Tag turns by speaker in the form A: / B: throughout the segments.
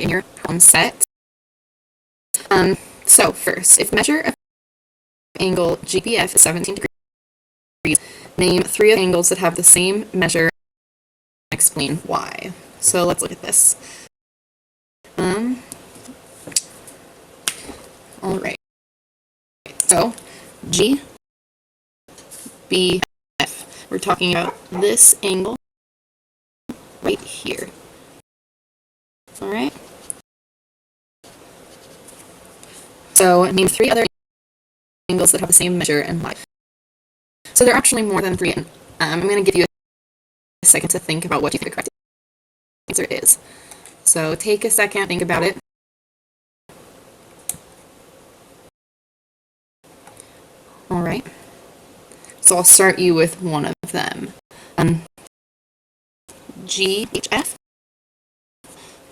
A: in your problem set. So first, if measure of angle GPF is 17 degrees, name 3 of the angles that have the same measure and explain why. So let's look at this. All right. So GBF, we're talking about this angle right here. All right. So name 3 other angles that have the same measure and why. So there are actually more than 3. I'm going to give you a second to think about what you think the correct answer is. So take a second, think about it. All right. So I'll start you with one of them. GHF.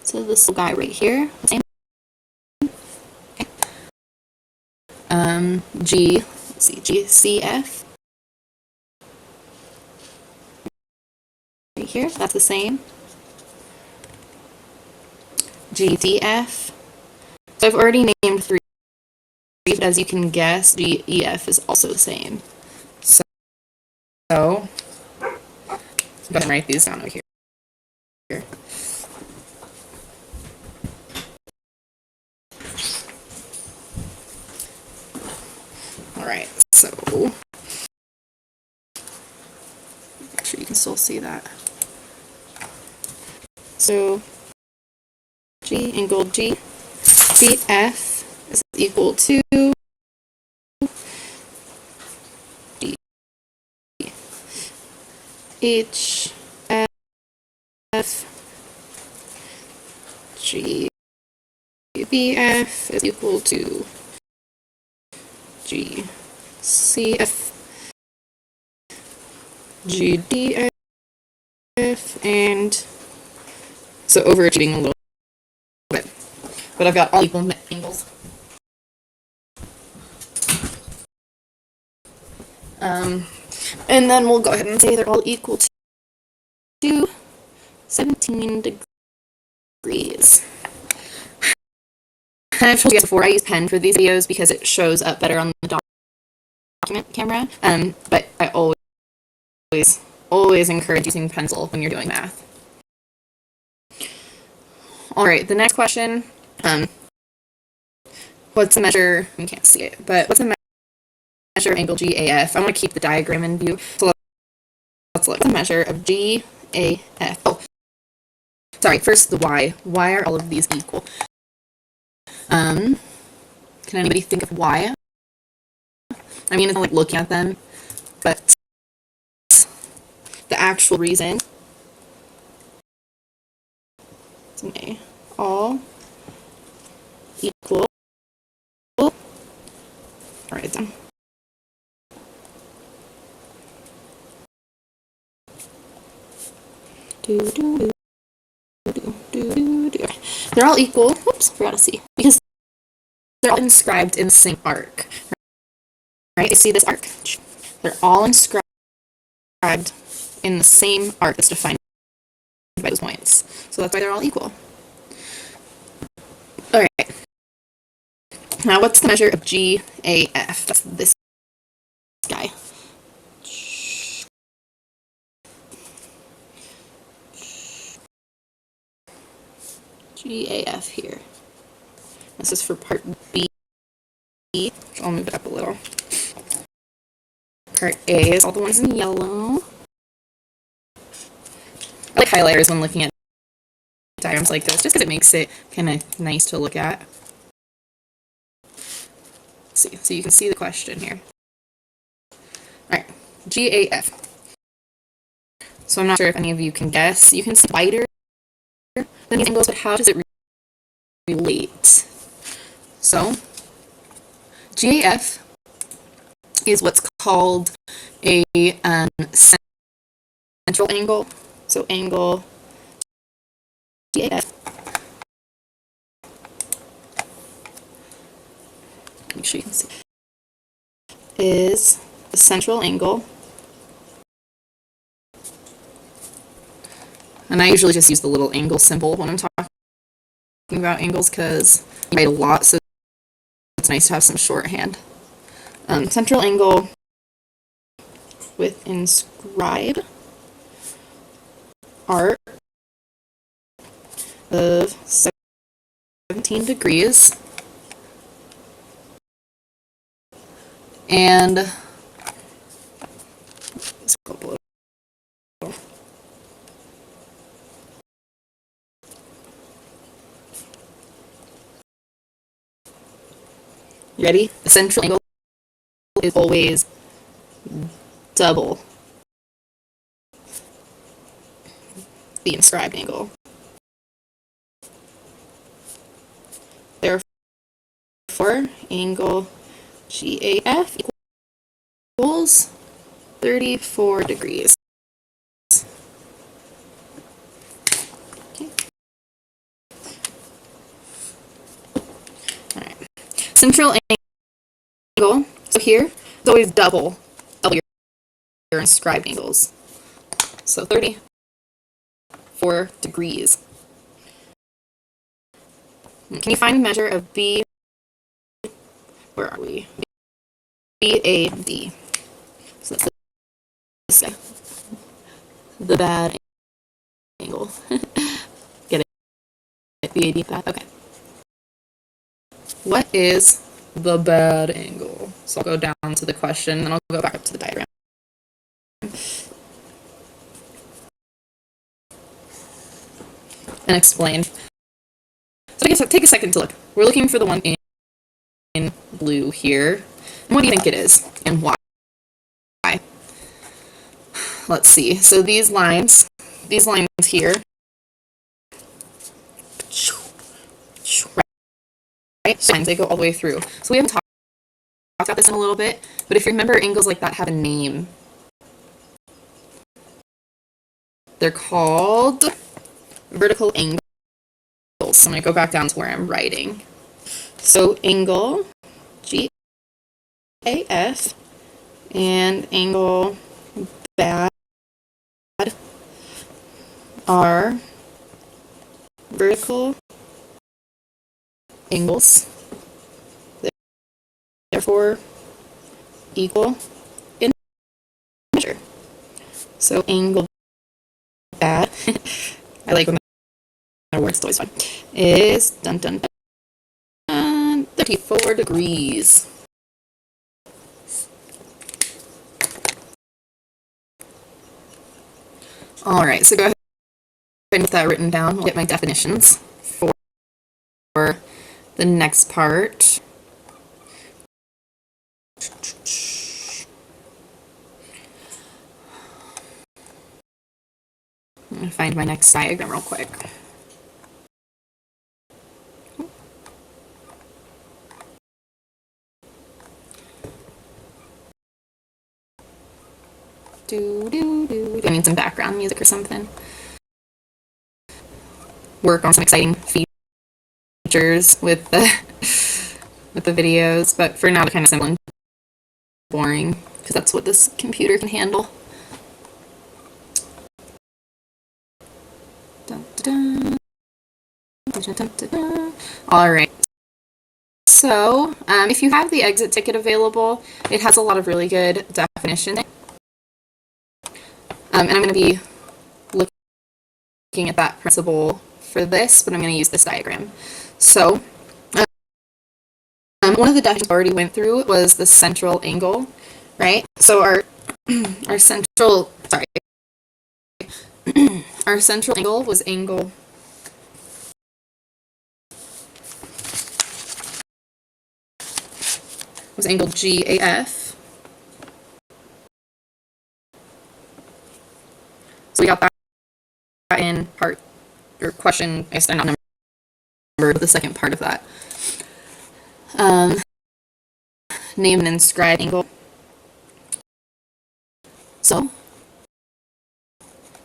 A: So this little guy right here. Same. Okay. Let's see, GCF. Right here, that's the same. GDF. So I've already named 3, but as you can guess, GEF is also the same. So go ahead and write these down over here. All right, so make sure you can still see that. So angle GCF is equal to HF GBF is equal to GCF GDF, and so overachieving a little bit, but I've got all equal angles. And then we'll go ahead and say they're all equal to 17 degrees. And I've told you guys before, I use pen for these videos because it shows up better on the document camera, but I always encourage using pencil when you're doing math. Alright, the next question, what's the measure, you can't see it, but what's the measure of angle GAF? I want to keep the diagram in view, so let's look at the measure of GAF. Oh, sorry, first the Y. Why are all of these equal? Can anybody think of why? I mean, it's not like looking at them, but the actual reason is all equal. All right, then. They're all equal. Whoops, forgot to see. Because they're all inscribed in the same arc. Right? You see this arc? They're all inscribed in the same arc that's defined by those points. So that's why they're all equal. Alright. Now what's the measure of GAF? That's this guy. GAF here. This is for part B. I'll move it up a little. Part A is all the ones in yellow. I like highlighters when looking at diagrams like this, just because it makes it kind of nice to look at. Let's see, so you can see the question here. Alright, GAF. So I'm not sure if any of you can guess. You can see wider than these angles, but how does it relate? So, GAF is what's called a central angle. So angle GAF. Make sure you can see. Is the central angle. And I usually just use the little angle symbol when I'm talking about angles because you write a lot, so it's nice to have some shorthand. Central angle with inscribed arc of 17 degrees. And let's go below. You ready? The central angle is always double the inscribed angle. Therefore, angle GAF equals 34 degrees. Okay. All right. Central angle. So here, it's always double your inscribed angles. So 34 degrees. Can you find the measure of B? Where are we? BAD. So that's this guy. The bad angle. Get it? BAD bad. Okay. What is the bad angle? So I'll go down to the question, and I'll go back up to the diagram. And explain. So I guess take a second to look. We're looking for the one in blue here. And what do you think it is, and why? Let's see. So these lines here, right? Lines, they go all the way through. So we haven't talked about this in a little bit, but if you remember, angles like that have a name. They're called vertical angles. So I'm going to go back down to where I'm writing. So angle GAF and angle BAD are vertical angles, therefore equal in measure. So angle BAD, I like when that word's always fun, is 34 degrees. All right, so go ahead and get that written down. I'll get my definitions for the next part. I'm going to find my next diagram real quick. I need some background music or something. Work on some exciting features with the videos, but for now they're kind of simple and boring because that's what this computer can handle. All right. So, if you have the exit ticket available, it has a lot of really good definition. And I'm going to be looking at that principle for this, but I'm going to use this diagram. So, one of the definitions I already went through was the central angle, right? So our central angle was angle GAF. So we got that in part, or question, I guess I'm not numbered, the second part of that. Name and inscribe angle. So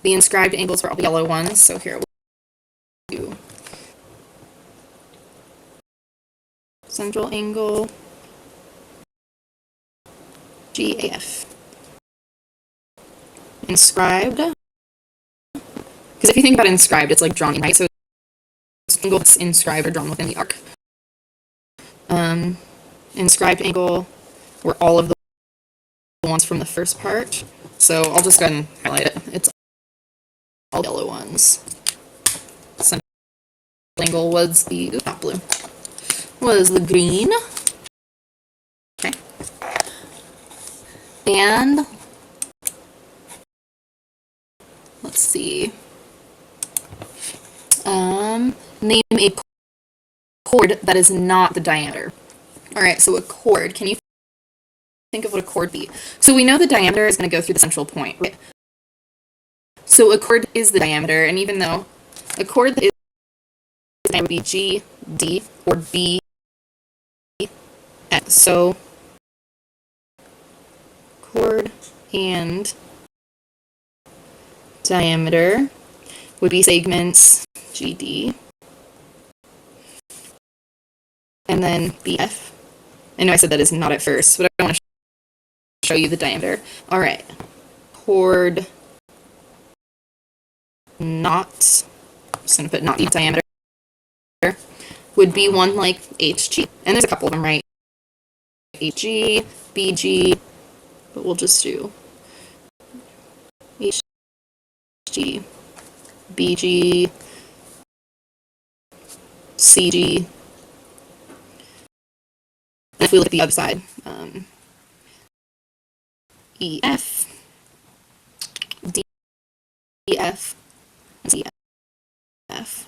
A: the inscribed angles were all the yellow ones, so here we'll do central angle GAF. Inscribed. Because if you think about inscribed, it's like drawn in, right? So it's angle that's inscribed or drawn within the arc. Inscribed angle were all of the ones from the first part. So I'll just go ahead and highlight it. It's all yellow ones. Central angle was the, not blue, was the green. Okay. And let's see. Name a chord that is not the diameter. All right, so a chord, can you think of what a chord be? So we know the diameter is going to go through the central point, right? So a chord is the diameter, and even though a chord that is would be G, D, or B, F. So chord and diameter would be segments GD, and then BF. I know I said that is not at first, but I want to show you the diameter. All right, chord not, I'm just going to put not the diameter, would be one like HG, and there's a couple of them, right? HG, BG, but we'll just do HG, BG, CG. And if we look at the other side, EF, DF, ZF.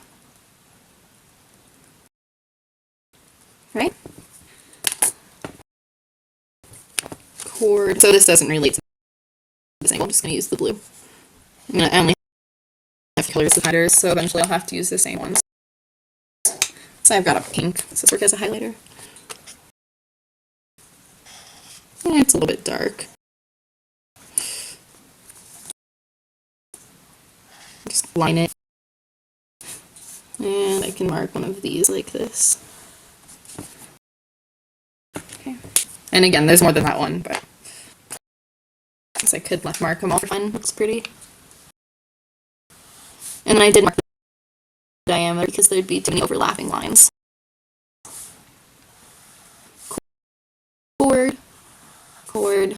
A: Right? Chord. So this doesn't relate to this angle. I'm just going to use the blue. I only have colors dividers, so eventually I'll have to use the same ones. So I've got a pink. Does this work as a highlighter? It's a little bit dark. Just line it. And I can mark one of these like this. Okay. And again, there's more than that one, but I guess I could mark them all for fun. Looks pretty. And I did mark the diameter because there'd be too many overlapping lines. Chord, chord,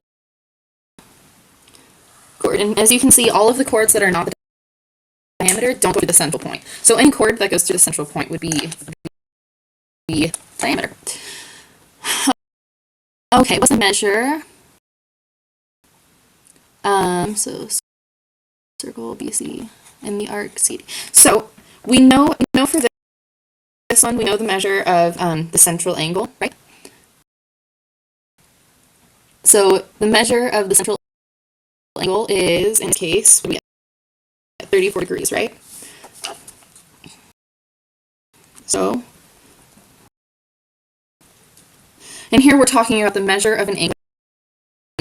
A: chord. And as you can see, all of the chords that are not the diameter don't go to the central point. So any chord that goes to the central point would be the diameter. Okay, what's the measure? So circle BC and the arc CD. So we know for this one, we know the measure of the central angle, right? So the measure of the central angle is, in this case, we get 34 degrees, right? So, and here we're talking about the measure of an angle.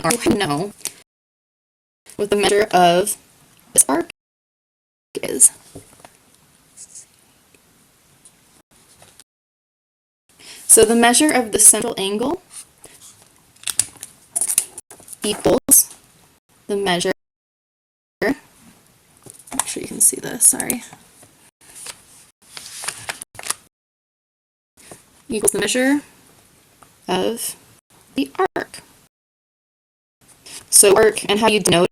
A: Or we know what the measure of this arc is. So the measure of the central angle equals the measure, make sure you can see this, sorry, equals the measure of the arc. So arc, and how you denote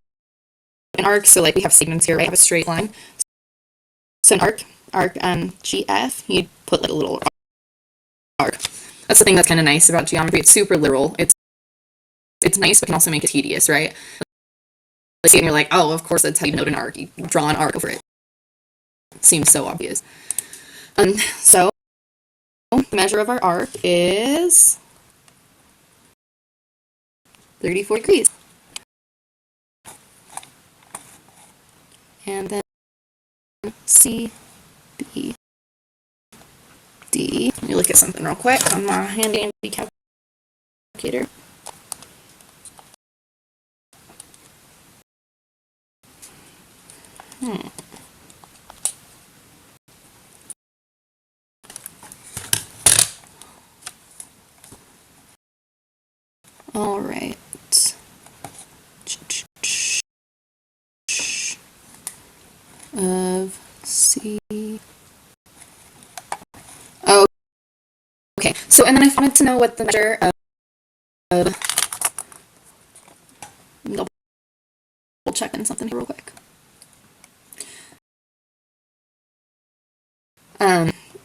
A: an arc, so like we have segments here, right? I have a straight line. So an arc, GF, you'd put like a little arc. That's the thing that's kind of nice about geometry. It's super literal. It's nice, but can also make it tedious, right? Like, see, and you're like, oh, of course that's how you denote an arc. You draw an arc over it. It seems so obvious. So the measure of our arc is 34 degrees. And then C, B, D. Let me look at something real quick on my handy dandy calculator. All right. Of C, Okay, so and then I wanted to know what the measure of double checking something here real quick.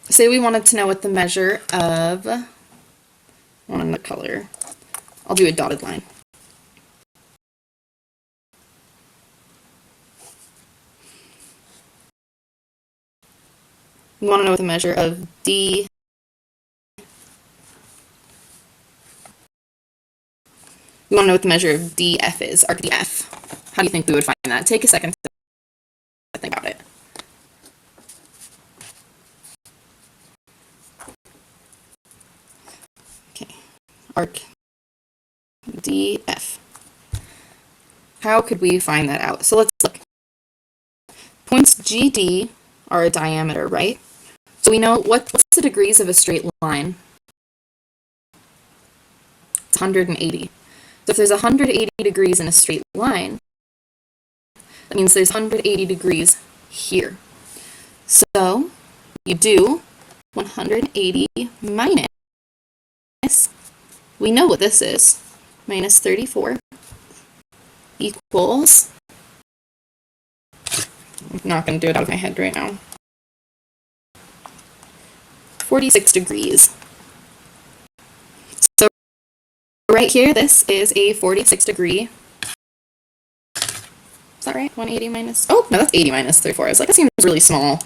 A: Say we wanted to know what the measure of, I want another color. I'll do a dotted line. We want to know what the measure of D. We want to know what the measure of DF is, arc DF. How do you think we would find that? Take a second to think about it. Okay, arc DF. How could we find that out? So let's look. Points GD are a diameter, right? So we know what's the degrees of a straight line? It's 180. So if there's 180 degrees in a straight line, that means there's 180 degrees here. So you do 180 minus, we know what this is, minus 34 equals, I'm not going to do it out of my head right now, 46 degrees. So right here, this is a 46 degree. Is that right? 180 minus, oh, no, that's 80 minus 34. I was like, that seems really small.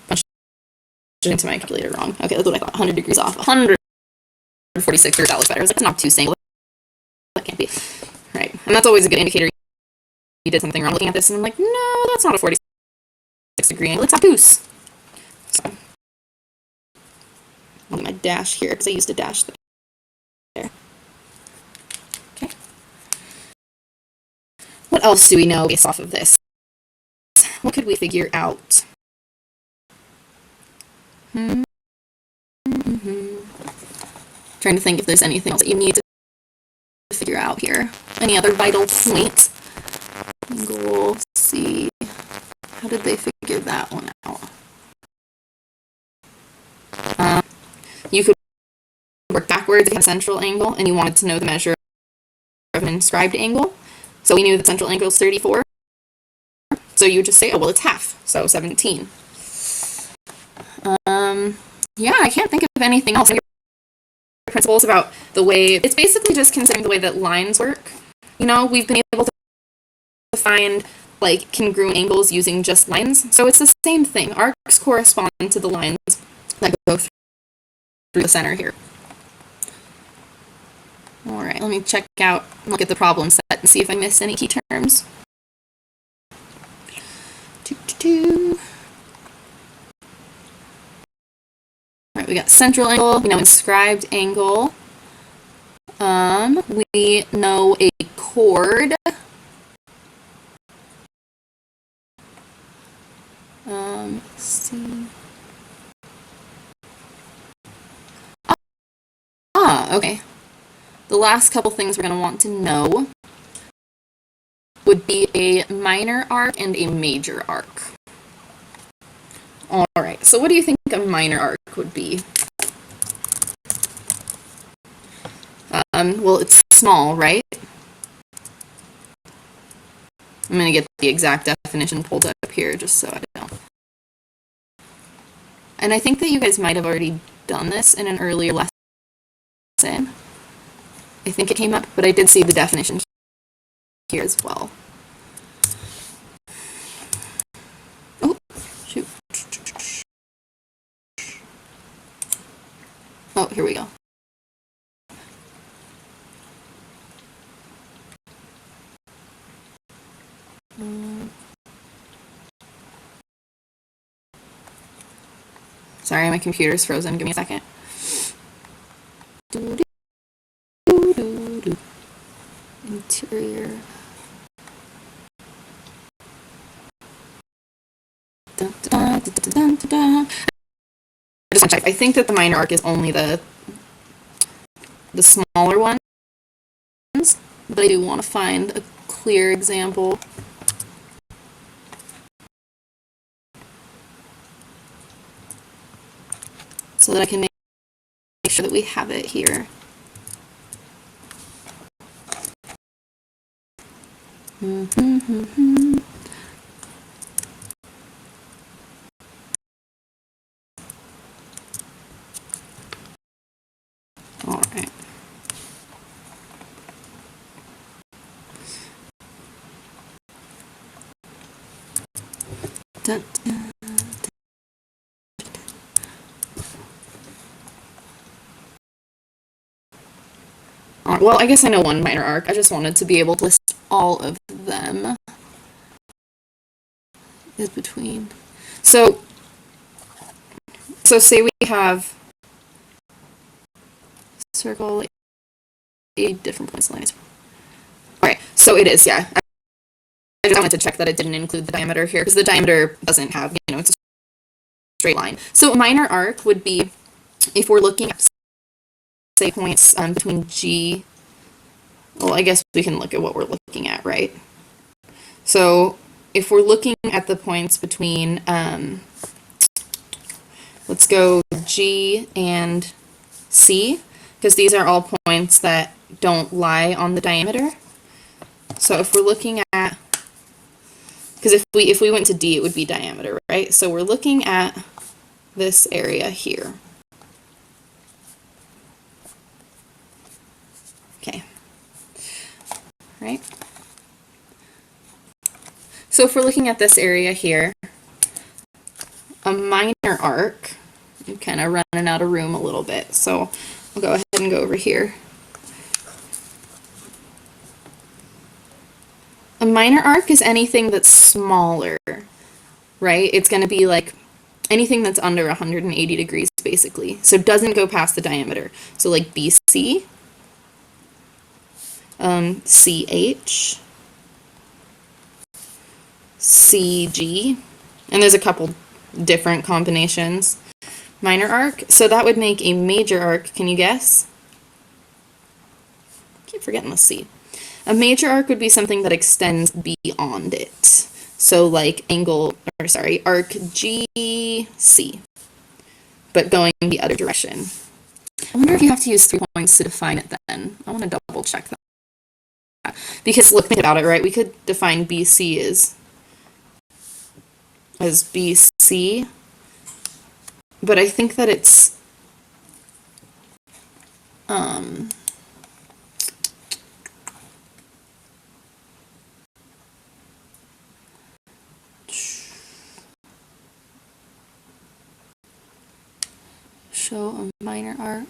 A: I should into my calculator wrong. Okay, that's what I thought, 100 degrees off. 146, or that looks better. I was like, that's not too single. That can't be. Right, and that's always a good indicator you did something wrong looking at this, and I'm like, no, that's not a 46 degree angle, it's obtuse. So, I'll get my dash here, because I used a dash there. Okay. What else do we know based off of this? What could we figure out? Trying to think if there's anything else that you need to figure out here. Any other vital points? Angle C. How did they figure that one out? You could work backwards if you have a central angle and you wanted to know the measure of an inscribed angle. So we knew the central angle is 34. So you would just say, oh, well, it's half. So 17. Yeah, I can't think of anything else. Principles about the way, it's basically just considering the way that lines work. You know, we've been able to find like congruent angles using just lines. So it's the same thing. Arcs correspond to the lines that go through the center here. All right, let me check out, look at the problem set and see if I missed any key terms. All right, we got central angle, we know inscribed angle. We know a chord. Let's see. Okay. The last couple things we're going to want to know would be a minor arc and a major arc. All right, so what do you think a minor arc would be? Well, it's small, right? I'm going to get the exact definition pulled up here just so I don't. And I think that you guys might have already done this in an earlier lesson. I think it came up, but I did see the definition here as well. Oh, shoot. Oh, here we go. Sorry, my computer's frozen. Give me a second. Interior. I think that the minor arc is only the smaller ones, but I do want to find a clear example. so that I can make sure that we have it here. All right. Dun, dun. Well, I guess I know one minor arc. I just wanted to be able to list all of them. Is between. So say we have circle a different points lines. All right, so it is, yeah. I just wanted to check that it didn't include the diameter here because the diameter doesn't have, it's a straight line. So a minor arc would be if we're looking at, say, points between G. Well, I guess we can look at what we're looking at, right? So if we're looking at the points between, let's go G and C, because these are all points that don't lie on the diameter. So if we're looking at, because if we went to D, it would be diameter, right? So we're looking at this area here. Okay. Right? So if we're looking at this area here, a minor arc, I'm kind of running out of room a little bit, so I'll go ahead and go over here. A minor arc is anything that's smaller, right? It's going to be like anything that's under 180 degrees, basically. So it doesn't go past the diameter. So like BC, CH, CG, and there's a couple different combinations. Minor arc, so that would make a major arc. Can you guess? I keep forgetting the C. A major arc would be something that extends beyond it. So like arc GC, but going the other direction. I wonder if you have to use 3 points to define it then. I want to double check that. Because look, think about it, right? We could define BC as BC, but I think that it's show a minor arc.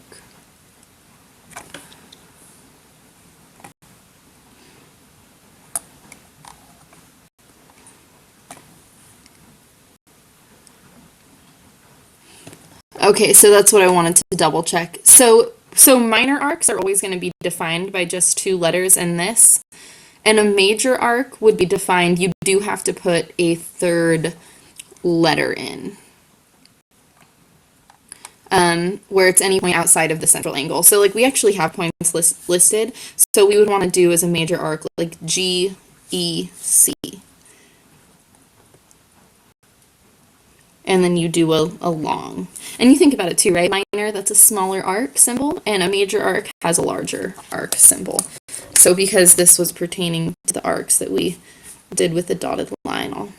A: Okay, so that's what I wanted to double check. So minor arcs are always going to be defined by just 2 letters in this, and a major arc would be defined, you do have to put a 3rd letter in, where it's any point outside of the central angle. So like we actually have points listed, so we would want to do as a major arc like G, E, C. And then you do a long. And you think about it too, right? Minor, that's a smaller arc symbol, and a major arc has a larger arc symbol. So because this was pertaining to the arcs that we did with the dotted line, I'll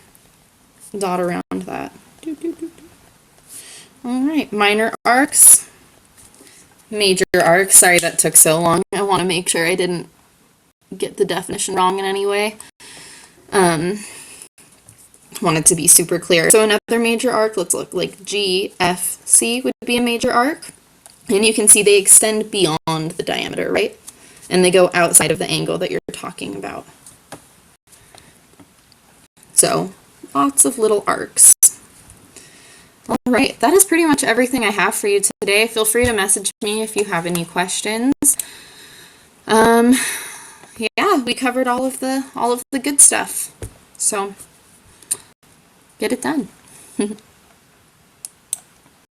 A: dot around that. All right, minor arcs, major arcs. Sorry that took so long. I want to make sure I didn't get the definition wrong in any way. Wanted to be super clear. So another major arc, let's look like GFC would be a major arc. And you can see they extend beyond the diameter, right? And they go outside of the angle that you're talking about. So lots of little arcs. All right, that is pretty much everything I have for you today. Feel free to message me if you have any questions. Yeah, we covered all of the good stuff. So get it done.